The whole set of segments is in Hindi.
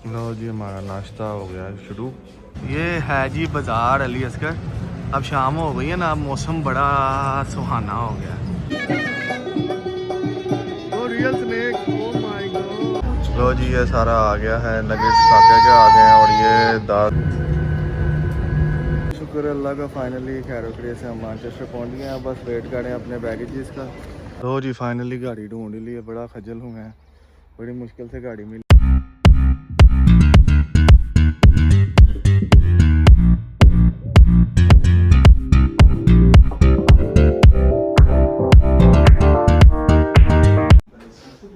लो जी हमारा नाश्ता हो गया है शुरू। ये है जी बाज़ार अली असगर। अब शाम हो गई है ना, अब मौसम बड़ा सुहाना हो गया है। Oh real snake, oh my god. लो जी ये सारा आ गया है, नगेट्स खा के आ गए हैं और ये दाल। शुक्र अल्लाह का, फाइनली खैर खैरियत से हम मैनचेस्टर पहुंच गए हैं। बस वेट करें अपने बैगेजेस का। लो जी फाइनली गाड़ी ढूंढ ली है, बड़ा खजल हूँ मैं, बड़ी मुश्किल से गाड़ी मिली।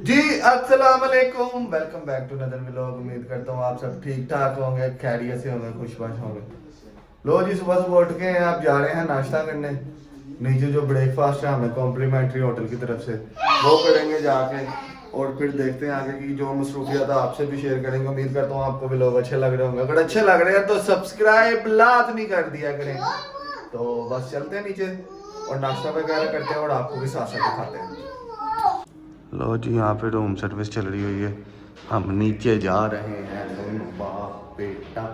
जी अस्सलाम वालेकुम, welcome back to another vlog. उम्मीद करता हूँ आप सब ठीक ठाक होंगे, खैरियत से होंगे, खुशबाश होंगे। लो जी सुबह सुबह उठ के आप जा रहे हैं नाश्ता करने। नीचे जो ब्रेकफास्ट है हमें कॉम्प्लीमेंट्री होटल की तरफ से, वो करेंगे जाके, और फिर देखते हैं आगे की जो मसरूफियत आपसे भी शेयर करेंगे। उम्मीद करता हूँ आपको व्लॉग अच्छे लग रहे होंगे। अगर अच्छे लग रहे हैं तो सब्सक्राइब लाजमी कर दिया करें। तो बस चलते हैं नीचे और नाश्ता वगैरह करते हैं और आपको भी साथ साथ दिखाते हैं। लो जी यहाँ पे रूम सर्विस चल रही हुई है, हम नीचे जा रहे हैं दोनों बाप बेटा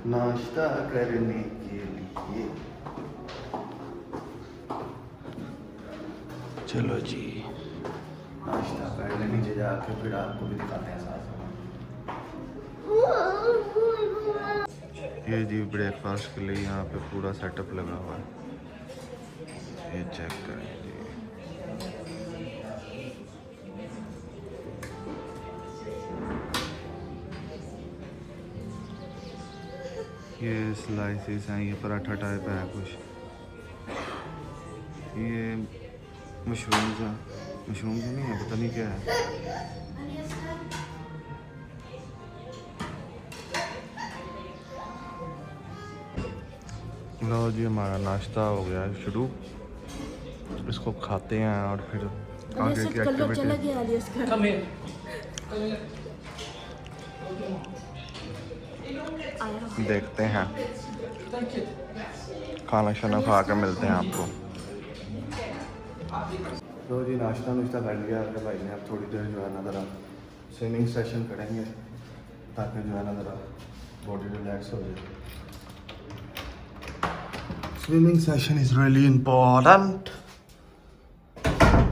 नाश्ता करने के लिए। चलो जी नाश्ता करने नीचे जाके फिर आपको भी दिखाते हैं साथ साथ। ये जी ब्रेकफास्ट के लिए यहाँ पे पूरा सेटअप लगा हुआ है, ये चेक करें जी। ये स्लाइसेस हैं, ये पराठा टाइप है कुछ, ये मशरूम्स हैं, मशरूम्स नहीं है, पता नहीं क्या है। लो जी हमारा नाश्ता हो गया है शुरू, इसको खाते हैं और फिर आगे की एक्टिविटी देखते हैं। खाना शाना खा कर मिलते हैं आपको। तो जी नाश्ता नुश्ता कर लिया आपके भाई ने। अब थोड़ी देर जो है ना ज़रा स्विमिंग सेशन करेंगे ताकि जो है ना ज़रा बॉडी रिलैक्स हो जाए। Swimming session is really important.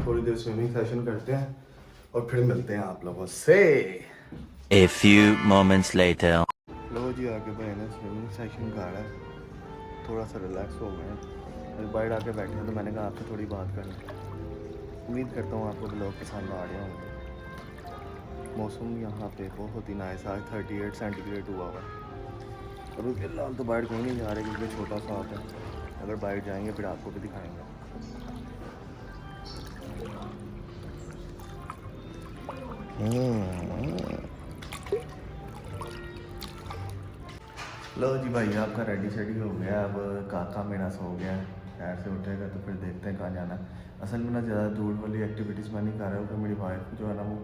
थोड़ी देर स्विमिंग सेशन करते हैं और फिर मिलते हैं आप लोगों से। A few moments later. लो जी आके भाई ने स्विमिंग सेशन करा है, थोड़ा सा रिलैक्स हो गए हैं, बाहर आके बैठे हैं तो मैंने कहा आपसे थोड़ी बात करनी। उम्मीद करता हूँ आपको ब्लॉग पसंद आ रहे होंगे। मौसम यहाँ पे बहुत ही नाइस, आज 38 सेंटीग्रेड हुआ हुआ है। अभी फिलहाल तो बाहर कहीं नहीं जा रहे क्योंकि छोटा सा है, अगर बाहर जाएंगे फिर आपको भी दिखाएंगे। लो जी भाई आपका रेडी शेडी हो गया। अब काका मेरा सो गया, खैर से उठेगा तो फिर देखते हैं कहाँ जाना है। असल में ना ज़्यादा दूर वाली एक्टिविटीज़ मैं नहीं कर रहा हूँ क्योंकि मेरी वाइफ जो है ना वो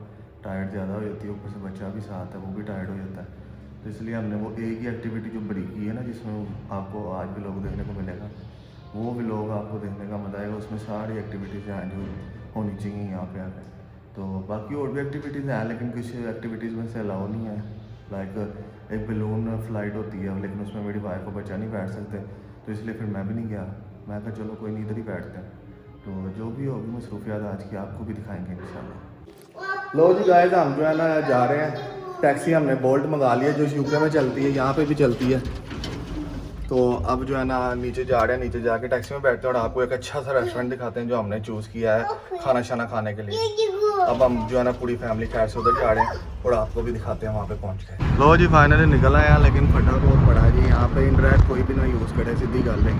टायर्ड ज़्यादा हो जाती है, ऊपर से बच्चा भी साथ है, वो भी टायर्ड हो जाता है। तो इसलिए हमने वो एक ही एक्टिविटी जो बड़ी की है ना, जिसमें आपको आज भी लोग देखने को मिलेगा, वो भी लोग आपको देखने का मजा आएगा। उसमें सारी एक्टिविटीज़ हैं जो होनी चाहिए यहाँ पे आकर। तो बाकी और भी एक्टिविटीज़ हैं लेकिन कुछ एक्टिविटीज़ में से अलाउ नहीं है। लाइक एक बलून फ्लाइट होती है लेकिन उसमें मेरी वाइफ और बच्चा नहीं बैठ सकते, तो इसलिए फिर मैं भी नहीं गया। मैं कहा चलो कोई नहीं, इधर ही बैठते हैं। तो जो भी होगी मसरूफियात आज की आपको भी दिखाएंगे इंशाल्लाह। लो जी गाइस हम जो है ना जा रहे हैं, टैक्सी हमने बोल्ट मंगा ली है जो यूके में चलती है, यहाँ पे भी चलती है। तो अब जो है ना नीचे जा रहे हैं, नीचे जाके टैक्सी में बैठते हैं और आपको एक अच्छा सा रेस्टोरेंट दिखाते हैं जो हमने चूज़ किया है खाना शाना खाने के लिए। अब हम जो है ना पूरी फैमिली खैर से उधर जा रहे हैं और आपको भी दिखाते हैं वहाँ पे पहुँच के। लो जी फाइनली निकल आए हैं, लेकिन फटा बहुत पड़ा है जी। यहाँ पे इंटरनेट कोई भी ना यूज़ करे, सीधी गल है।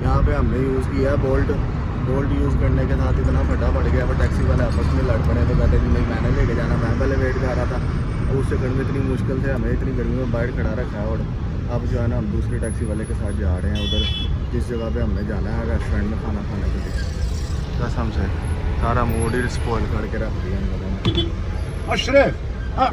यहाँ पे हमने यूज़ किया है बोल्ट यूज़ करने के साथ इतना फटा पड़ गया। पर टैक्सी वाले आपस में लड़ पड़े तो कहते कि नहीं मैंने लेके जाना, मैं पहले वेट कर रहा था। और उससे गर्मी इतनी मुश्किल से हमें इतनी गर्मी में बाहर खड़ा रखा है। और अब जो है ना हम दूसरे टैक्सी वाले के साथ जा रहे हैं उधर जिस जगह पे हमने जाना है रेस्टोरेंट में खाना खाने के लिए। कसम से सारा मूड ही स्पॉइल करके रख दिया इन लोगों ने।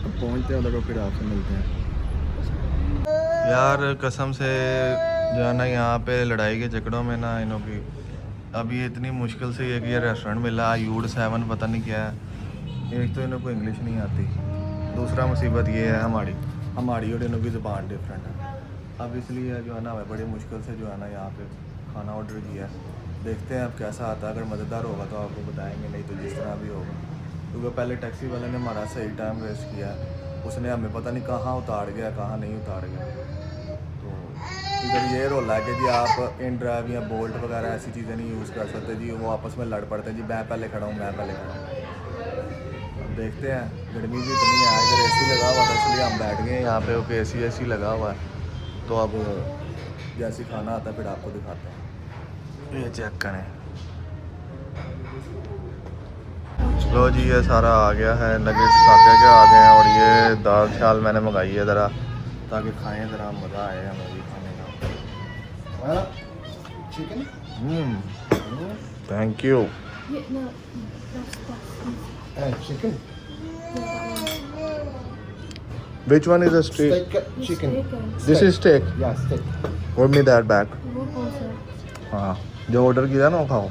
अब पहुँचते हैं उधर फिर आपसे मिलते हैं। यार कसम से जो है ना यहाँ पे लड़ाई के चक्करों में ना इन्हों की अब ये इतनी मुश्किल से ये कि ये रेस्टोरेंट मिला यूड 7 पता नहीं क्या है। एक तो इन्हों को इंग्लिश नहीं आती, दूसरा मुसीबत ये है हमारी और इन्हों की ज़ुबान डिफरेंट है। अब इसलिए जो है ना हमें बड़ी मुश्किल से जो है ना यहाँ पे खाना ऑर्डर किया है। देखते हैं अब कैसा आता है, अगर मज़ेदार होगा तो आपको बताएंगे, नहीं तो जिस तरह भी होगा। क्योंकि पहले टैक्सी वाले ने हमारा सही टाइम वेस्ट किया है, उसने हमें पता नहीं कहाँ उतार गया कहाँ नहीं उतार गया। तो इधर ये रोला है कि जी आप इन ड्राइव या बोल्ट वगैरह ऐसी चीज़ें नहीं यूज़ कर सकते जी, वो आपस में लड़ पड़ते हैं जी, मैं पहले खड़ा हूँ मैं पहले खड़ा हूँ। अब देखते हैं, गर्मी भी इतनी है, इधर AC लगा हुआ था इसलिए हम बैठ गए यहाँ पे, ओके AC लगा हुआ है। तो अब जैसे खाना आता है फिर आपको दिखाते हैं। ये चेक करें, लो जी ये सारा आ गया है, नगेट्स काके के आ गए हैं और ये दाल चावल मैंने मंगाई है ज़रा ताकि खाएं, ज़रा मज़ा आए हमें भी खाने का। Chicken? Thank you. Yeah, no, that's Chicken? Which one is a steak? Steak, chicken. This is steak. Yeah, steak. Give me that back. वो कौन सा? हाँ जो ऑर्डर किया ना वो खाओ।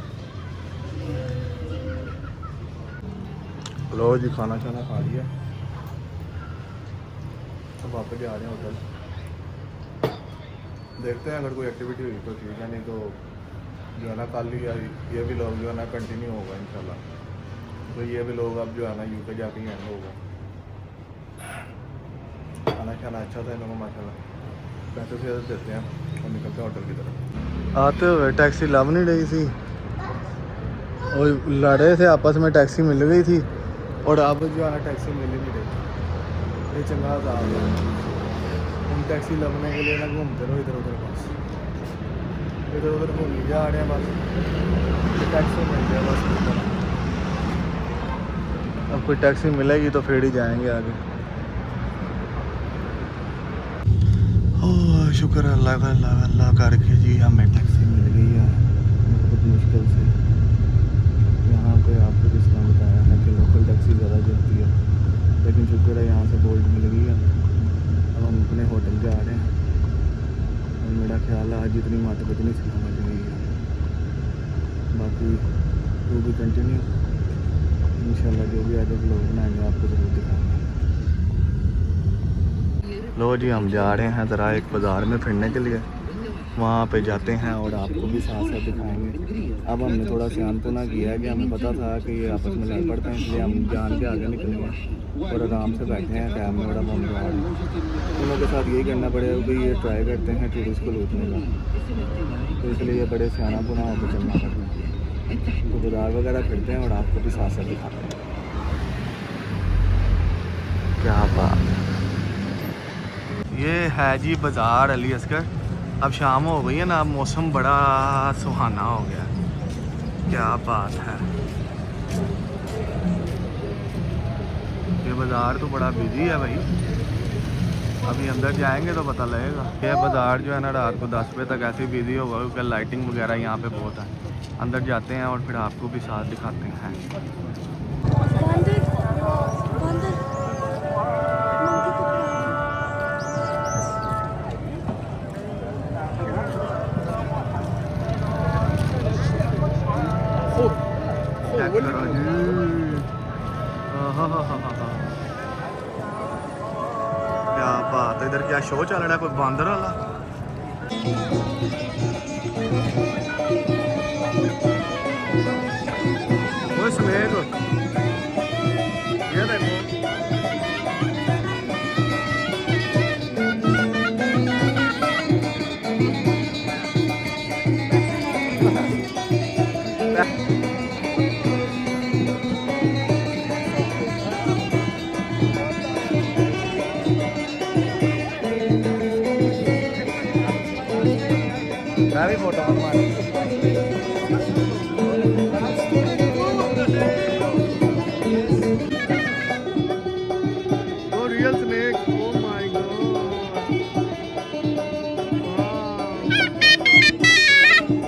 लो जी खाना खाना खा लिया, अब वापस जा रहे हैं होटल। देखते हैं अगर कोई एक्टिविटी हुई तो ठीक है, नहीं तो जो है ना कल ही ये भी लोग जो है ना कंटिन्यू होगा इंशाल्लाह। तो ये भी लोग अब जो है ना यूके जाके ही एंड होगा। खाना खाना अच्छा था इन लोगों माशाल्लाह, पैसे से देते हैं और निकलते हैं होटल की तरफ। आते हुए टैक्सी लव नहीं रही थी और लड़े थे आपस में, टैक्सी मिल गई थी और अब जो है ना टैक्सी मिल ही नहीं रही। ये चंगा था हम टैक्सी लभने के लिए ना घूमते रहो इधर उधर, बस इधर उधर घूम जा रहे हैं बस, टैक्सी मिल गया बस। अब कोई टैक्सी मिलेगी तो फिर ही जाएंगे आगे। ओह शुक्र है अल्लाह करके जी हमें टैक्सी मिल गई है बहुत मुश्किल से। यहाँ पे आपको जिसने बताया है कि लोकल टैक्सी ज़्यादा चलती है, लेकिन शुक्र है यहाँ से बोल्ट मिल गई है। अब हम अपने होटल जा रहे हैं और मेरा ख्याल है आज इतनी मात्र इतनी सलामत गई है। बाकी वो भी कंटिन्यू इंशाल्लाह जो भी आगे लोग बनाएंगे आपको ज़रूर दिखाएंगे। लो जी हम जा रहे हैं ज़रा एक बाज़ार में फिरने के लिए, वहाँ पे जाते हैं और आपको भी साथ साथ दिखाएंगे। अब हमने थोड़ा सियानपुना किया है कि हमें पता था कि ये आपस में लड़ पड़ते हैं, इसलिए हम जान के आगे निकलेंगे और आराम से बैठे हैं कैब में बड़ा बम जा रहे हैं। उन लोगों के साथ यही करना पड़ेगा कि ये ट्राई करते हैं टूरिस्ट को लूटने का, तो इसलिए बड़े सियानापुना होकर चलना पड़ता है। तो बाज़ार वगैरह फिरते हैं और आपको भी साथ साथ दिखाते हैं। क्या बात है, ये है जी बाज़ार अली असगर। अब शाम हो गई है ना, अब मौसम बड़ा सुहाना हो गया, क्या बात है। ये बाज़ार तो बड़ा बिजी है भाई, अभी अंदर जाएंगे तो पता लगेगा। ये बाज़ार जो है ना रात को 10 बजे तक ऐसे बिजी होगा क्योंकि लाइटिंग वगैरह यहाँ पे बहुत है। अंदर जाते हैं और फिर आपको भी साथ दिखाते हैं। क्या बात है, इधर क्या शो चल रहा है, कोई बंदर वाला। वो स्नेक ये देखो, मैं भी फोटो बनवानी। Oh, real snake. Oh my God.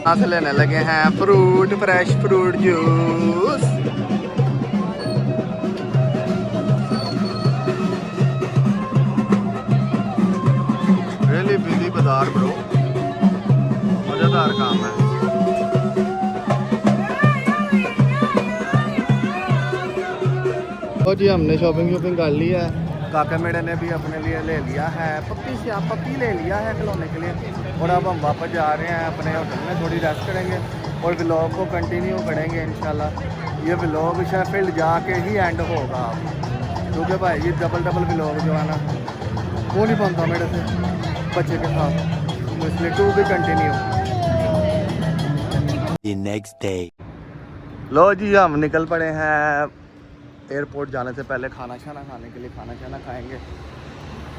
आज लेने लगे हैं fruit, fresh fruit juice. Really busy बाजार ब्रो। मज़ेदार काम है। तो जी हमने शॉपिंग कर ली है। काका मेरे ने भी अपने लिए ले लिया है पप्पी ले लिया है खिलौने के लिए। और अब हम वापस जा रहे हैं अपने होटल में, थोड़ी रेस्ट करेंगे और व्लॉग को कंटिन्यू करेंगे इंशाल्लाह। ये व्लॉग शेफील्ड जाके ही एंड होगा, क्योंकि भाई ये डबल व्लॉग जो है ना वो नहीं बनता मेरे से बच्चे के साथ, तो इसलिए टू भी कंटिन्यू। The next day. लो जी हम निकल पड़े हैं एयरपोर्ट जाने से पहले खाना खाने के लिए। खाना खाएंगे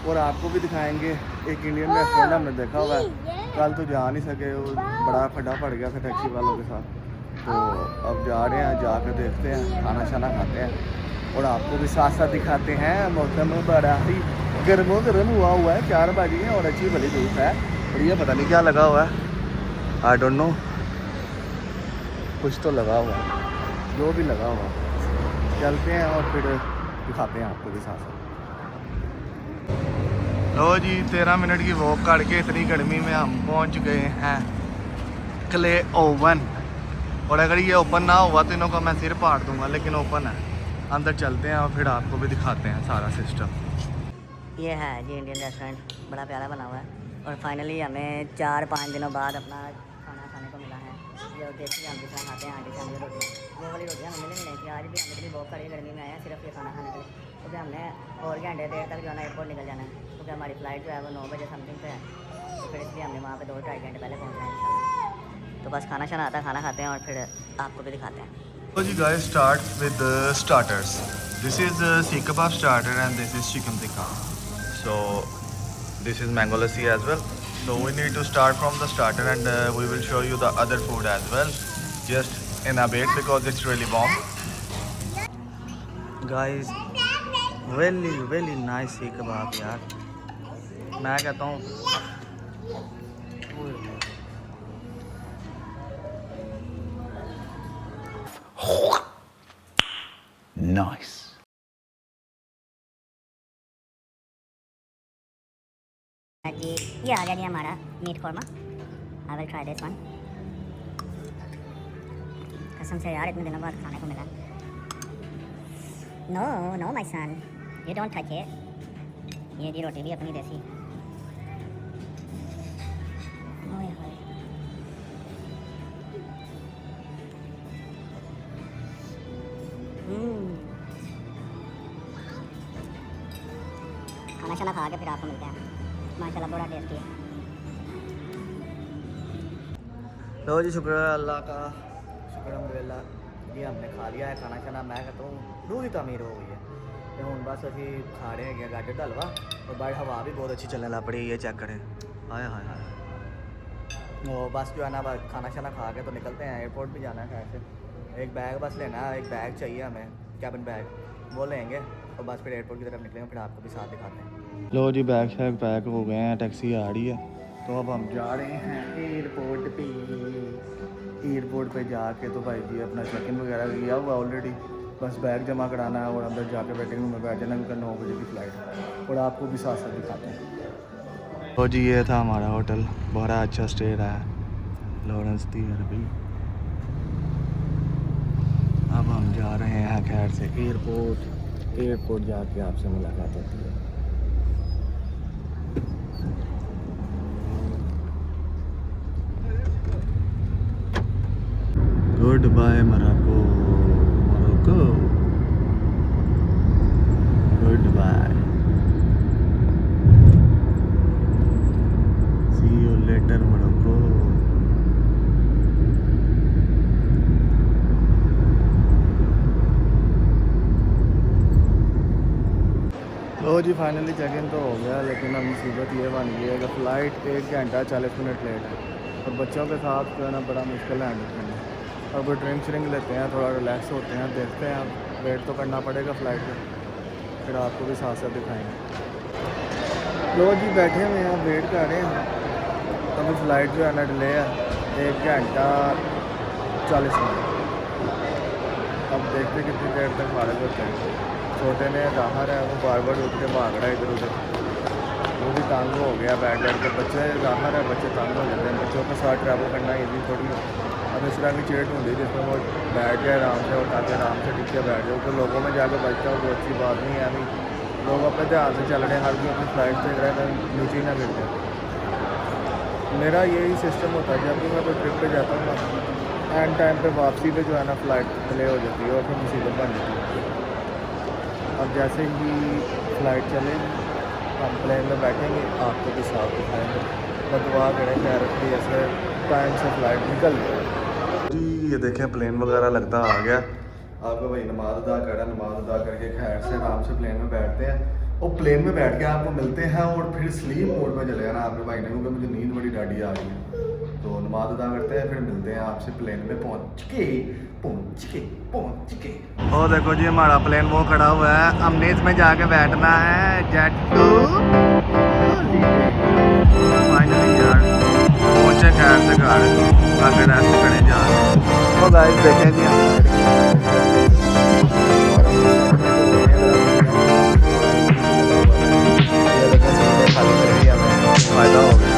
और आपको भी दिखाएंगे। एक इंडियन रेस्टोरेंट हमने देखा हुआ है, कल तो जा नहीं सके, वो बड़ा खड्डा पड़ गया था टैक्सी वालों के साथ। तो अब जा रहे हैं, जाकर देखते हैं, खाना खाते हैं और आपको भी साथ साथ दिखाते हैं। मौसम बड़ा ही गर्म हुआ है, 4 बजे हैं और अच्छी भली धूप है। और ये पता नहीं क्या लगा हुआ है, आई डोंट नो, कुछ तो लगा हुआ है, जो भी लगा हुआ है। चलते हैं और फिर दिखाते हैं आपको भी साथ साथ। लो जी 13 मिनट की वॉक करके इतनी गर्मी में हम पहुंच गए हैं क्ले ओवन। और अगर ये ओपन ना हुआ तो इन्हों का मैं सिर फाड़ दूंगा, लेकिन ओपन है। अंदर चलते हैं और फिर आपको भी दिखाते हैं सारा सिस्टम। ये है जी इंडियन रेस्टोरेंट, बड़ा प्यारा बना हुआ है। और फाइनली हमें 4-5 दिनों बाद अपना खाना खाने को मिला है। जो देसी हम जिस तरह खाते हैं आंटी से हमें रोटियाँ, वो वाली रोटियाँ हमें मिली नहीं थी। आज भी हम इतनी वॉक करी गर्मी में आए हैं सिर्फ ये खाना खाने के लिए, क्योंकि हमने और घंटे देर तक जो है ना एयरपोर्ट निकल जाना है, क्योंकि हमारी फ़्लाइट जो है वो 9 बजे समथिंग पे है। तो फिर इसलिए हमने वहाँ पे 2-2.5 घंटे पहले पहुँचना है इंशाल्लाह। तो बस खाना आता है, खाना खाते हैं और फिर आपको भी दिखाते हैं। So you guys start with the starters. This is seekh kebab starter and this is chicken tikka. So this is mango lassi as well. So we need to start from the starter and we will show you the other food as well, just in a bit because it's really warm. Guys, really nice seekh kebab यार, मैं कहता हूँ। Nice. जी ये आ गया जी हमारा meat korma. I will try this one. कसम से यार इतने दिनों बाद खाने को मिला। No my son, you don't touch it. ये जी रोटी भी अपनी देसी। ओए होए, खाना खा के फिर आपको मिलते हैं। माशाल्लाह बड़ा टेस्टी है। लो जी शुक्र अल्लाह का, शुक्र अल्हम्दुलिल्लाह जी हमने खा लिया है खाना। मैं कहता हूँ रूह ही तमीर हो गई है। तो हूँ बस अभी खा रहे हैं गाजर का हलवा और बाहर हवा भी बहुत अच्छी चलने लग पड़ी है, चेक करें। हाय हाय हाय। वो बस जो है ना खाना खा के तो निकलते हैं, एयरपोर्ट भी जाना है। ऐसे एक बैग बस लेना है, एक बैग चाहिए हमें, कैबिन बैग, वो लेंगे और बस फिर एयरपोर्ट की तरफ निकलेंगे। फिर आपको भी साथ दिखाते हैं। लो जी बैग शैग पैक हो गए हैं, टैक्सी आ रही है, तो अब हम जा रहे हैं एयरपोर्ट पे। एयरपोर्ट पे जाके तो भाई जी अपना चेक इन वगैरह किया हुआ ऑलरेडी, बस बैग जमा कराना है और अंदर जाके वेटिंग रूम में बैठ जाना, क्योंकि 9 बजे की फ़्लाइट है। और आपको भी साथ साथ दिखाते हैं। तो जी ये था हमारा होटल, बड़ा अच्छा स्टे रहा है लॉरेंस थिएटर भी। अब हम जा रहे हैं खैर से एयरपोर्ट जाके आपसे मुलाकात होती है। Good bye Morocco, good bye, see you later Morocco. लो जी फाइनली चेक इन तो हो गया, लेकिन अब मुसीबत ये बन गई है कि फ़्लाइट 1 घंटा 40 मिनट लेट है और बच्चों के साथ जो है ना बड़ा मुश्किल है हैंडल करना। अब ड्रिंक श्रिंक लेते हैं, थोड़ा रिलैक्स होते हैं, देखते हैं। अब वेट तो करना पड़ेगा फ़्लाइट पे, फिर आपको भी साथ साथ दिखाएंगे। लो जी बैठे हुए हैं, वेट कर रहे हैं। अभी फ़्लाइट जो है ना डिले है 1 घंटा 40 मिनट। अब देखते कितनी देर तक फारग होते हैं। छोटे ने बाहर है, वो बार उठ के भाग रहा है इधर उधर। वो भी तंग हो गया बैठ बैठ के। बच्चे ज़ाहिर है बच्चे तंग हो जाते हैं, बच्चों के साथ ट्रैवल करना ईजी थोड़ी है। अब इस तरह की चेयर ढूंढी जिसमें वो बैठ जाए आराम से और ताकि आराम से टिक के बैठ जाए। तो लोगों में जाके बचता हो वो अच्छी बात नहीं है। अभी लोग अपने ध्यान से चल रहे हैं, हर कोई अपनी फ्लाइट देख रहा है, नीचे ही ना गिर जाए। मेरा यही सिस्टम होता है जब भी मैं कोई ट्रिप पे जाता हूँ ना, एंड टाइम पे वापसी पे जो है ना फ़्लाइट डिले हो जाती है और फिर मुसीबत बन जाती है। अब जैसे ही फ़्लाइट चलेगी हम प्लेन में बैठेंगे, आपको भी साथ दिखाएंगे। मैं दुआ करें खैर कि ऐसे टाइम से फ़्लाइट निकल जाए। जी ये देखें प्लेन वगैरह लगता आ गया। आपका भाई नमाज़ अदा करा, नमाज़ अदा करके खैर से आराम से प्लेन में बैठते हैं और प्लेन में बैठ के आपको मिलते हैं और फिर स्लीप मोड में चले जाना आपके भाई ने, क्योंकि मुझे नींद बड़ी डाडी आ रही है। तो नमाज़ अदा करते हैं फिर मिलते हैं आपसे प्लेन में पहुँच के। ओ देखो जी हमारा प्लेन वो खड़ा हुआ है, हमने इसमें जाके बैठना है जेट टू। फाइनली यार पहुँचे खैर से घर, आगे रेस्ट करें जा रहे। तो गाइस देखें जी ये देखें सीटें खाली कर दी हमें, फ़ायदा हो गया।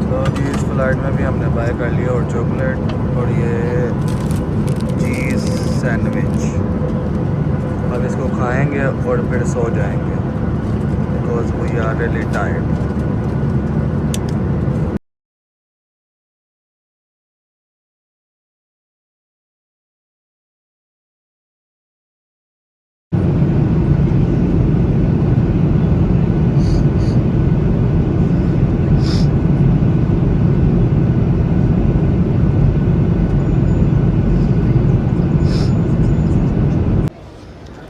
तो जी इस फ्लाइट में भी हमने बाय कर लिया और चॉकलेट और ये चीज़ सैंडविच। अब इसको खाएंगे और फिर सो जाएंगे because we are really tired.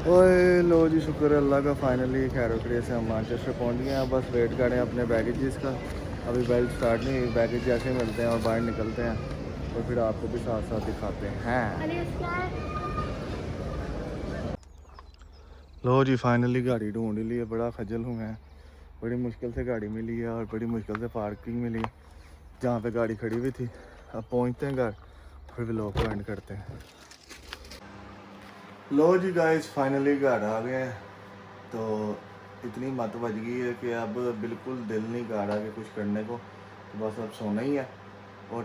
ओए लो जी शुक्र है अल्लाह का, फाइनली खैर खैरियत से हम मैनचेस्टर पहुंच गए हैं। बस वेट करें अपने बैगेजेस का, अभी बेल्ट स्टार्ट नहीं हुई। बैगेज जैसे ही मिलते हैं और बाहर निकलते हैं और फिर आपको भी साथ साथ दिखाते हैं। लो जी फाइनली गाड़ी ढूंढ ली है, बड़ा खजल हूँ मैं, बड़ी मुश्किल से गाड़ी मिली है और बड़ी मुश्किल से पार्किंग मिली है जहाँ पे गाड़ी खड़ी हुई थी। अब पहुँचते हैं घर फिर व्लॉग को एंड करते हैं। लो जी गाइस फाइनली घर आ गए हैं। तो इतनी मत बज गई है कि अब बिल्कुल दिल नहीं कर रहा कि कुछ करने को, तो बस अब सोना ही है। और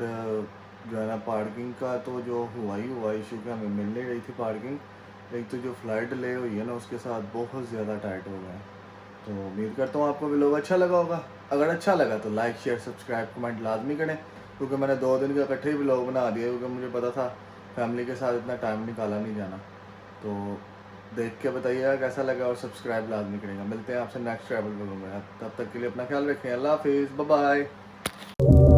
जो है ना पार्किंग का तो जो हुआ इशू कि हमें मिल नहीं रही थी पार्किंग। एक तो जो फ़्लाइट डिले हुई है ना उसके साथ बहुत ज़्यादा टाइट हो गया है। तो उम्मीद करता हूँ आपको व्लॉग अच्छा लगा होगा। अगर अच्छा लगा तो लाइक शेयर सब्सक्राइब कमेंट लाजमी करें, क्योंकि मैंने 2 दिन का इकट्ठे ही व्लॉग बना दिया क्योंकि मुझे पता था फैमिली के साथ इतना टाइम निकाला नहीं जाना। तो देख के बताइएगा कैसा लगा और सब्सक्राइब लाजमी करेगा। मिलते हैं आपसे नेक्स्ट ट्रैवल व्लॉग में, तब तक के लिए अपना ख्याल रखें। अल्लाह हाफिज़, बाय बाय।